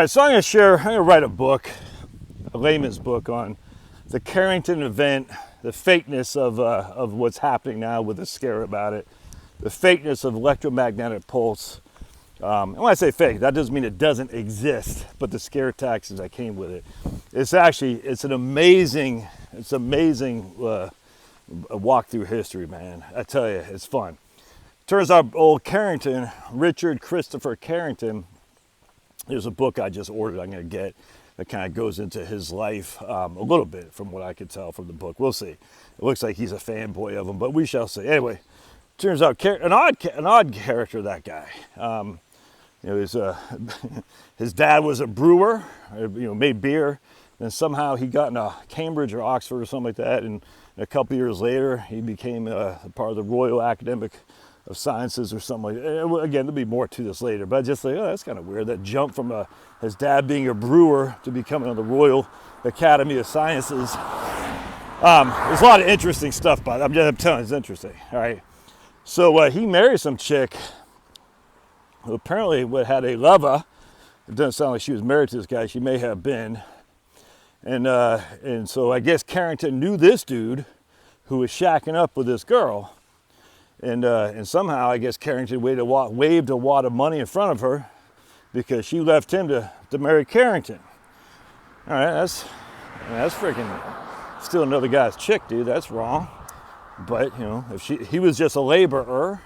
All right, so I'm going to write a book, a layman's book on the Carrington event, the fakeness of what's happening now with the scare about it, the fakeness of electromagnetic pulse. And when I say fake, that doesn't mean it doesn't exist, but the scare tactics that came with it. It's an amazing walk through history, man. I tell you, it's fun. Turns out old Carrington, Richard Christopher Carrington, there's a book I just ordered I'm going to get that kind of goes into his life a little bit from what I could tell from the book. We'll see. It looks like he's a fanboy of him, but we shall see. Anyway, turns out an odd character, that guy. His dad was a brewer, made beer, and somehow he got into Cambridge or Oxford or something like that, and a couple years later he became part of the Royal Academic of Sciences or something like that. Again, there'll be more to this later, but I just think, that's kind of weird, that jump from his dad being a brewer to becoming on the Royal Academy of Sciences. There's a lot of interesting stuff, but I'm telling you, it's interesting. All right, so he married some chick who apparently had a lover. It doesn't sound like she was married to this guy. She may have been, and so I guess Carrington knew this dude who was shacking up with this girl. And somehow, I guess Carrington waved a wad of money in front of her because she left him to marry Carrington. All right, that's freaking still another guy's chick, dude. That's wrong. But if he was just a laborer,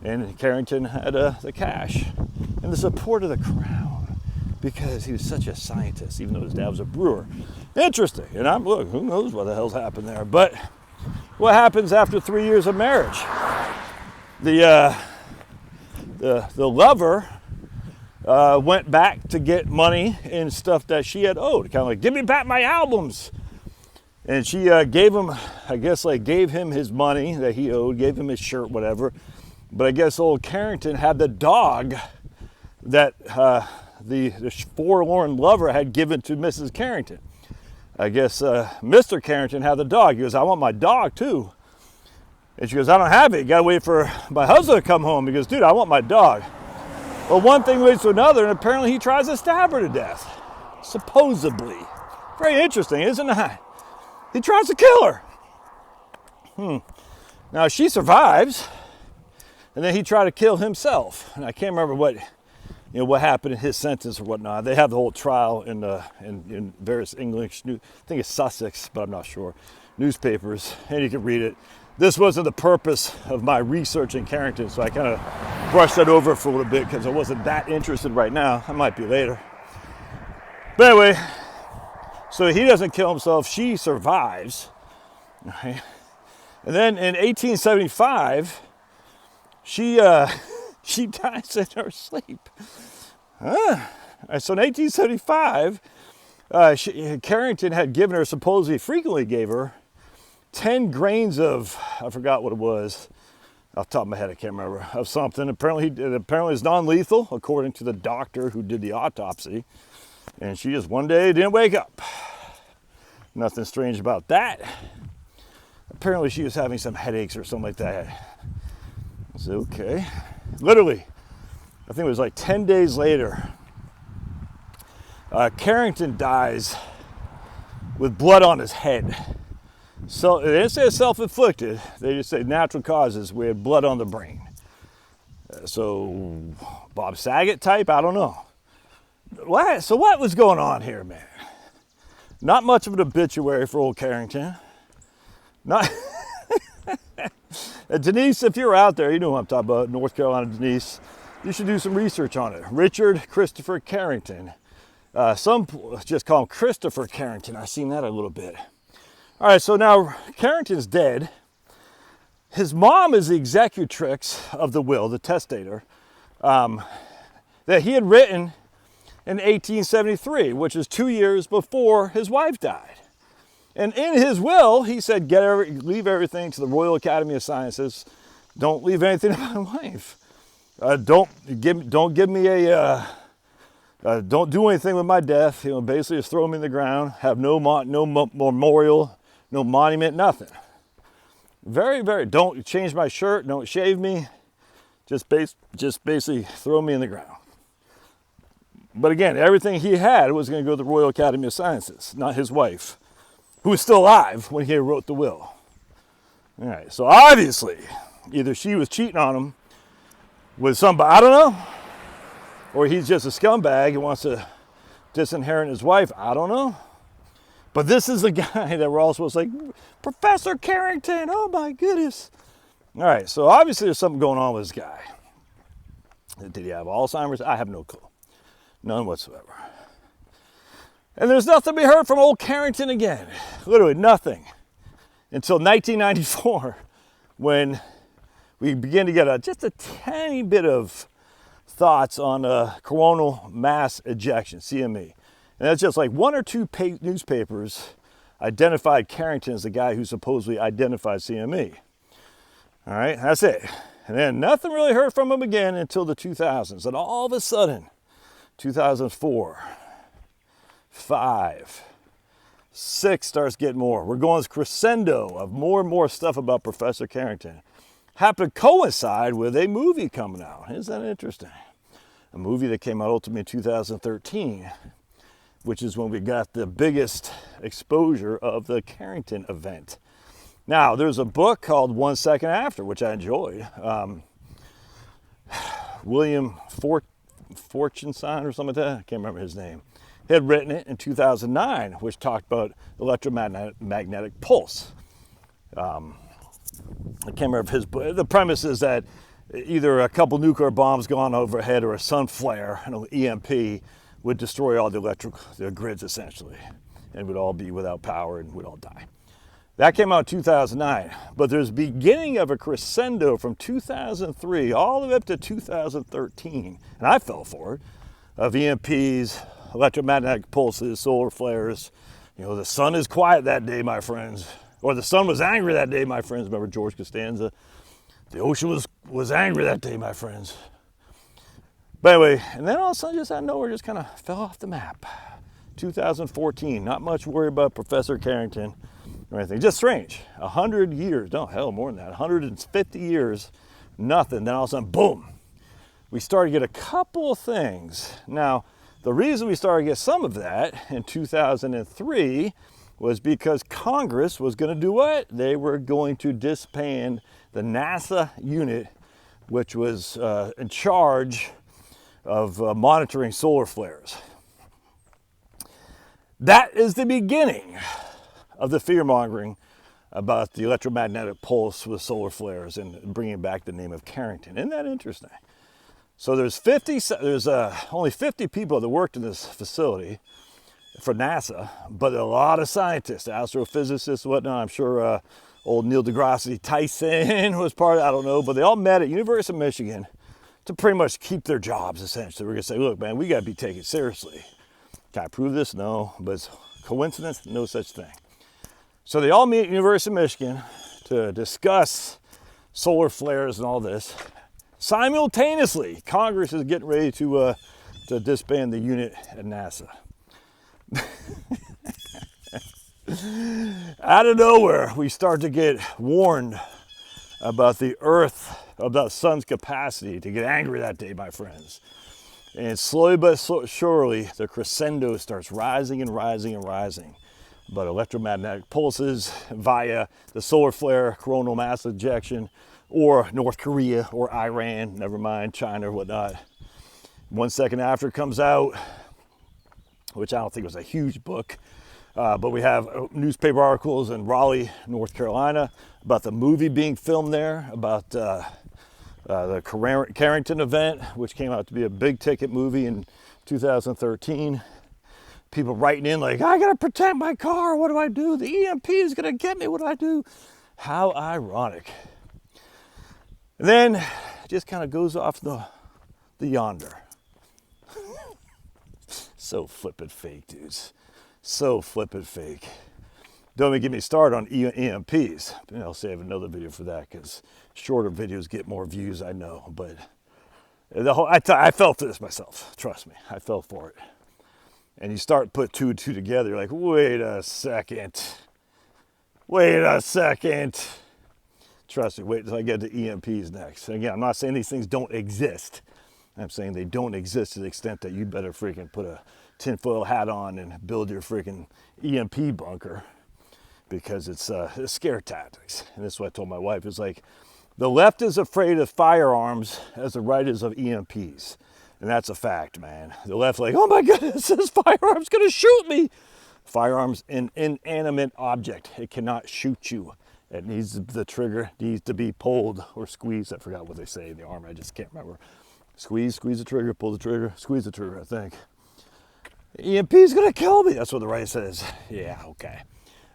and Carrington had the cash and the support of the crown because he was such a scientist, even though his dad was a brewer. Interesting. And who knows what the hell's happened there? But what happens after 3 years of marriage? The lover went back to get money and stuff that she had owed. Kind of like, give me back my albums. And she gave him his money that he owed, gave him his shirt, whatever. But I guess old Carrington had the dog that the forlorn lover had given to Mrs. Carrington. I guess Mr. Carrington had the dog. He goes, I want my dog too. And she goes, I don't have it. You gotta wait for my husband to come home. He goes, dude, I want my dog. Well, one thing leads to another, and apparently he tries to stab her to death. Supposedly. Very interesting, isn't it? He tries to kill her. Now she survives, and then he tried to kill himself. And I can't remember what happened in his sentence or whatnot. They have the whole trial in various English, I think it's Sussex, but I'm not sure, newspapers, and you can read it. This wasn't the purpose of my research in Carrington, so I kind of brushed that over for a little bit because I wasn't that interested right now. I might be later. But anyway, so he doesn't kill himself. She survives. Right? And then in 1875, she dies in her sleep. So in 1875, Carrington had given her, supposedly frequently gave her, 10 grains of, I forgot what it was, off the top of my head, I can't remember, of something. Apparently it's non-lethal, according to the doctor who did the autopsy. And she just one day didn't wake up. Nothing strange about that. Apparently she was having some headaches or something like that. I said, okay. Literally, I think it was like 10 days later, Carrington dies with blood on his head. So they didn't say self-inflicted. They just say natural causes. We had blood on the brain. So Bob Saget type, I don't know. So what was going on here, man? Not much of an obituary for old Carrington. Not Denise, if you're out there, you know who I'm talking about, North Carolina Denise. You should do some research on it. Richard Christopher Carrington. Some just call him Christopher Carrington. I've seen that a little bit. All right, so now Carrington's dead. His mom is the executrix of the will, the testator, that he had written in 1873, which is 2 years before his wife died. And in his will, he said, leave everything to the Royal Academy of Sciences. Don't leave anything to my wife. Don't give me a don't do anything with my death. Basically just throw me in the ground. Have no memorial, no monument, nothing. Very, very. Don't change my shirt. Don't shave me. Just basically throw me in the ground. But again, everything he had was going to go to the Royal Academy of Sciences, not his wife, who was still alive when he wrote the will. All right, so obviously, either she was cheating on him with somebody, I don't know, or he's just a scumbag and wants to disinherit his wife, I don't know. But this is the guy that we're all supposed to say, Professor Carrington, oh my goodness. All right, so obviously there's something going on with this guy. Did he have Alzheimer's? I have no clue. None whatsoever. And there's nothing to be heard from old Carrington again. Literally nothing. Until 1994, when we begin to get just a tiny bit of thoughts on coronal mass ejection, CME. And that's just like one or two newspapers identified Carrington as the guy who supposedly identified CME. All right, that's it. And then nothing really heard from him again until the 2000s. And all of a sudden, 2004, 5, 6 starts getting more. We're going this crescendo of more and more stuff about Professor Carrington. Happened to coincide with a movie coming out. Isn't that interesting? A movie that came out ultimately in 2013, which is when we got the biggest exposure of the Carrington event. Now, there's a book called 1 Second After, which I enjoyed. William Fortunesign or something like that. I can't remember his name. He had written it in 2009, which talked about electromagnetic pulse. I can't remember his book. The premise is that either a couple nuclear bombs gone overhead or a sun flare, an EMP, would destroy all the grids essentially, and would all be without power and would all die. That came out in 2009, but there's beginning of a crescendo from 2003 all the way up to 2013, and I fell for it, of EMPs, electromagnetic pulses, solar flares. You know, the sun is quiet that day, my friends. Or the sun was angry that day, my friends. Remember George Costanza? The ocean was angry that day, my friends. But anyway, and then all of a sudden, just out of nowhere, just kind of fell off the map. 2014, not much worry about Professor Carrington or anything. Just strange. 100 years, no, hell, more than that. 150 years, nothing. Then all of a sudden, boom. We started to get a couple of things. Now, the reason we started to get some of that in 2003 was because Congress was going to do what? They were going to disband the NASA unit, which was in charge of monitoring solar flares. That is the beginning of the fear-mongering about the electromagnetic pulse with solar flares and bringing back the name of Carrington. Isn't that interesting? So there's only 50 people that worked in this facility for NASA, but a lot of scientists, astrophysicists, whatnot. I'm sure old Neil deGrasse Tyson was part of it, I don't know, but they all met at University of Michigan to pretty much keep their jobs, essentially. We're going to say, look, man, we got to be taken seriously. Can I prove this? No, but it's coincidence? No such thing. So they all meet at University of Michigan to discuss solar flares and all this. Simultaneously, Congress is getting ready to disband the unit at NASA. Out of nowhere, we start to get warned about the Earth, about the sun's capacity to get angry that day, my friends. And slowly but surely, the crescendo starts rising and rising and rising. But electromagnetic pulses via the solar flare, coronal mass ejection, or North Korea or Iran, never mind, China or whatnot. 1 Second After comes out, which I don't think was a huge book, but we have newspaper articles in Raleigh, North Carolina, about the movie being filmed there, about the Carrington event, which came out to be a big ticket movie in 2013. People writing in like, I gotta protect my car, what do I do? The EMP is gonna get me, what do I do? How ironic. And then it just kind of goes off the yonder. So flippin' fake, dudes. So flippin' fake. Don't even get me started on EMPs. I'll save another video for that because shorter videos get more views, I know. But I fell for this myself. Trust me, I fell for it. And you start put two and two together. You're like, wait a second. Wait a second. Trust me, wait until I get to EMPs next. And again, I'm not saying these things don't exist. I'm saying they don't exist to the extent that you better freaking put a tinfoil hat on and build your freaking EMP bunker, because it's scare tactics. And this is what I told my wife. It's like, the left is afraid of firearms as the right is of EMPs. And that's a fact, man. The left like, oh my goodness, this firearm's gonna shoot me. Firearm's an inanimate object. It cannot shoot you. It needs, the trigger needs to be pulled or squeezed. I forgot what they say in the Army, I just can't remember. Squeeze the trigger, pull the trigger, squeeze the trigger, I think. EMP's gonna kill me, that's what the right says. Yeah, okay.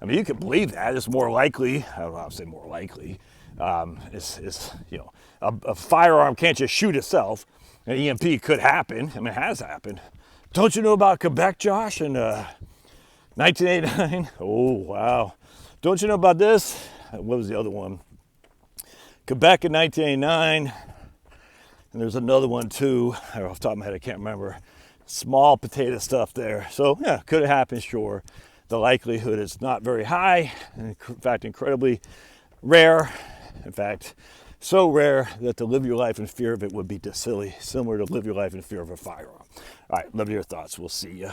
I mean, you can believe that. It's more likely, I don't know how to say more likely. It's you know, a firearm can't just shoot itself. An EMP could happen. I mean, it has happened. Don't you know about Quebec, Josh, in 1989? Oh, wow. Don't you know about this? What was the other one? Quebec in 1989. And there's another one too. Off the top of my head, I can't remember. Small potato stuff there. So, yeah, could have happened, sure. The likelihood is not very high. In fact, incredibly rare. In fact, so rare that to live your life in fear of it would be silly. Similar to live your life in fear of a firearm. All right, love your thoughts. We'll see you.